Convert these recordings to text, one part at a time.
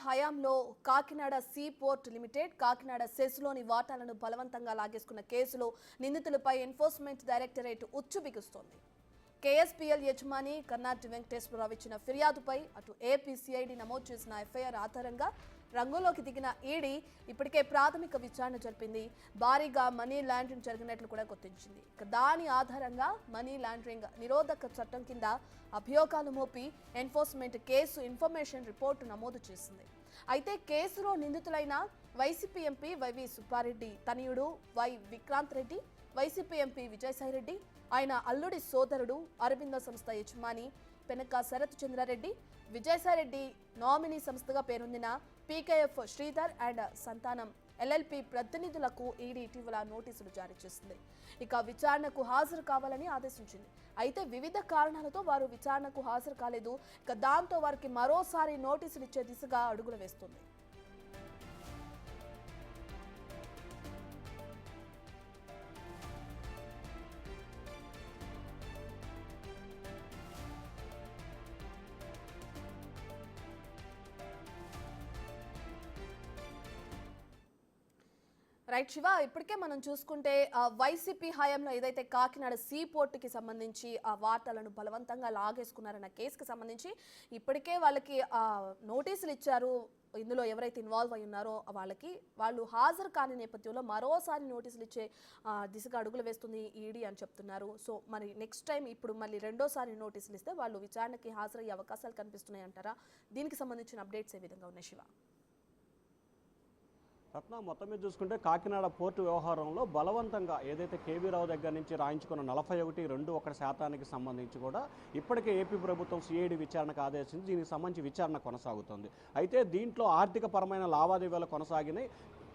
హయాంలో Kakinada sea port limited Kakinada సెస్లోని వాటాలను బలవంతంగా లాగేసుకున్న కేసులో నిందితులపై ఎన్ఫోర్స్మెంట్ డైరెక్టరేట్ ఉచ్చు బిగుస్తోంది. కేఎస్పీఎల్ యజమాని కర్నాటి వెంకటేశ్వరరావు ఇచ్చిన ఫిర్యాదుపై అటు ఏపీసీఐడి నమోదు చేసిన ఎఫ్ఐఆర్ ఆధారంగా రంగంలోకి దిగిన ఈడీ ఇప్పటికే ప్రాథమిక విచారణ జరిపింది. భారీగా మనీ లాండరింగ్ జరిగినట్లు కూడా గుర్తించింది. దాని ఆధారంగా మనీ లాండరింగ్ నిరోధక చట్టం కింద అభియోగాలు మోపి ఎన్ఫోర్స్మెంట్ కేసు ఇన్ఫర్మేషన్ రిపోర్టు నమోదు చేసింది. అయితే కేసులో నిందితులైన వైసీపీ ఎంపీ వైవి సుబ్బారెడ్డి తనయుడు వై విక్రాంత్ రెడ్డి, వైసీపీ ఎంపీ విజయసాయిరెడ్డి, ఆయన అల్లుడి సోదరుడు అరవింద సంస్థ యజమాని పెనక శరత్ చంద్రారెడ్డి, విజయసాయిరెడ్డి నామినీ సంస్థగా పేరొందిన PKF Sridhar and Santhanam LLP ప్రతినిధులకు ఈడీ ఇటీవల నోటీసులు జారీ చేసింది. ఇక విచారణకు హాజరు కావాలని ఆదేశించింది. అయితే వివిధ కారణాలతో వారు విచారణకు హాజరు కాలేదు. ఇక దాంతో వారికి మరోసారి నోటీసులు ఇచ్చే దిశగా అడుగులు వేస్తుంది. రైట్ శివ, ఇప్పటికే మనం చూసుకుంటే వైసీపీ హయాంలో ఏదైతే కాకినాడ సీ పోర్టుకి సంబంధించి ఆ వార్తలను బలవంతంగా లాగేసుకున్నారన్న కేసుకి సంబంధించి ఇప్పటికే వాళ్ళకి నోటీసులు ఇచ్చారు. ఇందులో ఎవరైతే ఇన్వాల్వ్ అయి ఉన్నారో వాళ్ళు హాజరు కాని నేపథ్యంలో మరోసారి నోటీసులు ఇచ్చే దిశగా అడుగులు వేస్తుంది ఈడీ అని చెప్తున్నారు. సో మరి నెక్స్ట్ టైం ఇప్పుడు మళ్ళీ రెండోసారి నోటీసులు ఇస్తే వాళ్ళు విచారణకి హాజరయ్యే అవకాశాలు కనిపిస్తున్నాయి అంటారా? దీనికి సంబంధించిన అప్డేట్స్ ఏ విధంగా ఉన్నాయి శివ? రత్న, మొత్తం మీద చూసుకుంటే కాకినాడ పోర్టు వ్యవహారంలో బలవంతంగా ఏదైతే కేవీ రావు దగ్గర నుంచి రాయించుకున్న 41.21% సంబంధించి కూడా ఇప్పటికే ఏపీ ప్రభుత్వం సిఐడి విచారణకు ఆదేశించి దీనికి సంబంధించి విచారణ కొనసాగుతుంది. అయితే దీంట్లో ఆర్థిక పరమైన లావాదేవీలు కొనసాగినాయి.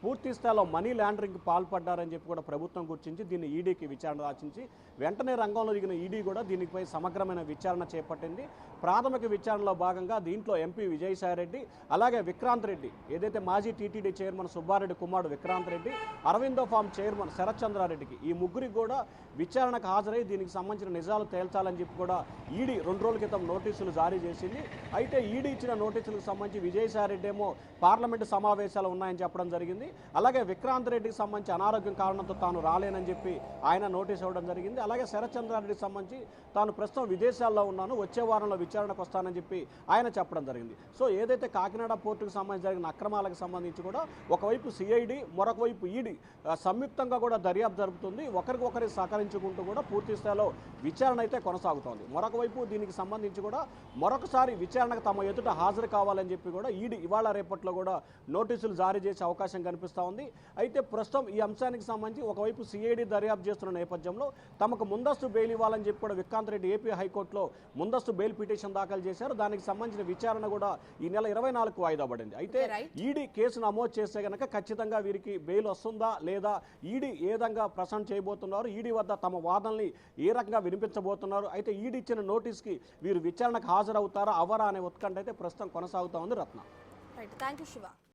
పూర్తి స్థాయిలో మనీ లాండరింగ్కి పాల్పడ్డారని చెప్పి కూడా ప్రభుత్వం గుర్తించి దీన్ని ఈడీకి విచారణ రాచించి వెంటనే రంగంలో దిగిన ఈడీ కూడా దీనిపై సమగ్రమైన విచారణ చేపట్టింది. ప్రాథమిక విచారణలో భాగంగా దీంట్లో ఎంపీ విజయసాయిరెడ్డి, అలాగే విక్రాంత్ రెడ్డి, ఏదైతే మాజీ టీటీడీ చైర్మన్ సుబ్బారెడ్డి కుమారుడు విక్రాంత్ రెడ్డి, అరవిందో ఫార్మ్ చైర్మన్ శరత్ చంద్రారెడ్డికి ఈ ముగ్గురికి కూడా విచారణకు హాజరై దీనికి సంబంధించిన నిజాలు తేల్చాలని చెప్పి కూడా ఈడీ 2 రోజుల క్రితం నోటీసులు జారీ చేసింది. అయితే ఈడీ ఇచ్చిన నోటీసులకు సంబంధించి విజయసాయిరెడ్డి ఏమో పార్లమెంటు సమావేశాలు ఉన్నాయని చెప్పడం జరిగింది. అలాగే విక్రాంత్ రెడ్డికి సంబంధించి అనారోగ్యం కారణంతో తాను రాలేనని చెప్పి ఆయన నోటీస్ ఇవ్వడం జరిగింది. అలాగే శరత్ చంద్రారెడ్డికి సంబంధించి తాను ప్రస్తుతం విదేశాల్లో ఉన్నాను, వచ్చే వారంలో విచారణకు వస్తానని చెప్పి ఆయన చెప్పడం జరిగింది. సో ఏదైతే కాకినాడ పోర్టుకు సంబంధించి జరిగిన అక్రమాలకు సంబంధించి కూడా ఒకవైపు సిఐడి, మరొక వైపు ఈడీ సంయుక్తంగా కూడా దర్యాప్తు జరుపుతుంది. ఒకరికొకరి సహకరించుకుంటూ కూడా పూర్తి స్థాయిలో విచారణ అయితే కొనసాగుతోంది. మరొక వైపు దీనికి సంబంధించి కూడా మరొకసారి విచారణకు తమ ఎదుట హాజరు కావాలని చెప్పి కూడా ఈడీ ఇవాళ రేపట్లో కూడా నోటీసులు జారీ చేసే అవకాశం కనిపిస్తూ ఉంది. అయితే ప్రస్తుతం ఈ అంశానికి సంబంధించి ఒకవైపు సిఐడి దర్యాప్తు చేస్తున్న నేపథ్యంలో తమకు ముందస్తు బెయిల్ ఇవ్వాలని చెప్పి కూడా విక్రాంత్ రెడ్డి ఏపీ హైకోర్టులో ముందస్తు బెయిల్ పిటిషన్ దాఖలు చేశారు. దానికి సంబంధించిన విచారణ కూడా ఈ నెల 24కు వాయిదా పడింది. అయితే ఈడీ కేసు నమోదు చేస్తే కనుక ఖచ్చితంగా వీరికి బెయిల్ వస్తుందా లేదా, ఈడీ ఏ విధంగా ప్రసెంట్ చేయబోతున్నారు, ఈడీ వద్ద తమ వాదనల్ని ఏ రకంగా వినిపించబోతున్నారు, అయితే ఈడీ ఇచ్చిన నోటీస్కి వీరు విచారణకు హాజరవుతారా అవరా అనే ఉత్కంఠ అయితే ప్రస్తుతం కొనసాగుతా ఉంది. రత్న. Right, thank you Shiva.